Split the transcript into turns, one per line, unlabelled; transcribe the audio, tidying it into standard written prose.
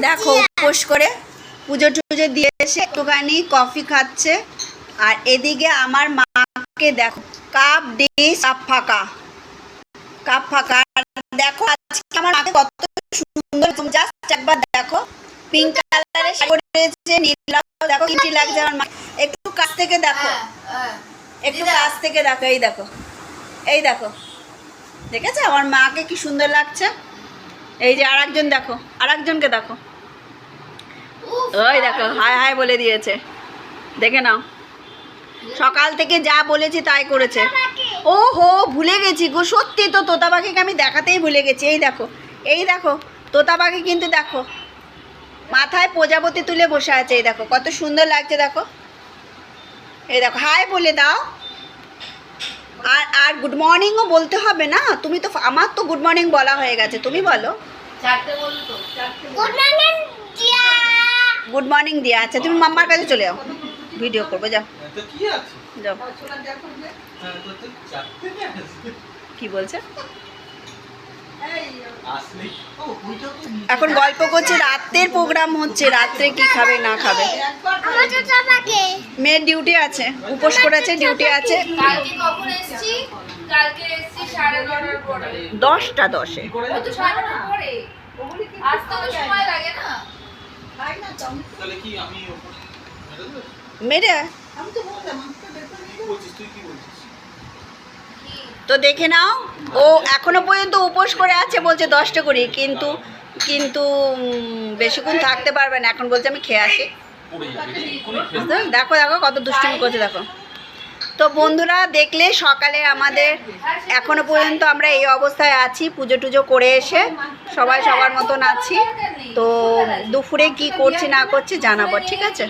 দেখো উপোস করে পুজো টুজো দিয়ে এসে একটুখানি কফি খাচ্ছে। আর এদিকে আমার মাকে দেখো কাপ ডিশ কাপ ফাঁকা। দেখো আজকে আমার মাকে কত সুন্দর, জাস্ট একবার দেখো পিঙ্ক কালারের শাড়ি পরেছে, নীল দেখো কি লাগছে আমার মা। একটু কাছ থেকে দেখো, একটু কাছ থেকে দেখো, এই দেখো দেখেছো আমার মাকে কি সুন্দর লাগছে। এই যে আরেকজন দেখো, আরেকজনকে দেখো, ওই দেখো হাই হাই বলে দিয়েছে, দেখে নাও। সকাল থেকে যা বলেছি তাই করেছে। ও হো ভুলে গেছি গো, সত্যি তো তোতা পাখিকে আমি দেখাতেই ভুলে গেছি। এই দেখো তোতা পাখি কিন্তু দেখো মাথায় প্রজাপতি তুলে বসে আছে। এই দেখো কত সুন্দর লাগছে, দেখো এই দেখো হাই বলে দাও। আর গুড মর্নিংও বলতে হবে না, তুমি তো, আমার তো গুড মর্নিং বলা হয়ে গেছে, তুমি বলো গুড মর্নিং দিয়া। আচ্ছা তুমি মাম্মার কাছে চলে যাও, ভিডিও করবো, যাও যাও। কি বলছে এখন? গল্প করছে, রাতের প্রোগ্রাম হচ্ছে, রাত্রে কি খাবে না খাবে। মেয়ের ডিউটি আছে, উপোস করেছে, ডিউটি আছে। 10:10 মেরে তো দেখে নাও। ও এখনো পর্যন্ত উপোস করে আছে, বলছে 10টা করি, কিন্তু বেশিক্ষণ থাকতে পারবে না, এখন বলছে আমি খেয়ে আসি। দেখো দেখো কত দুষ্টুমি করছে দেখো। তো বন্ধুরা দেখলে সকালে আমাদের এখনো পর্যন্ত আমরা এই অবস্থায় আছি, পুজো টুজো করে এসে সবাই সবার মতন আছি। তো দুপুরে কি করছি না করছি জানাবো, ঠিক আছে?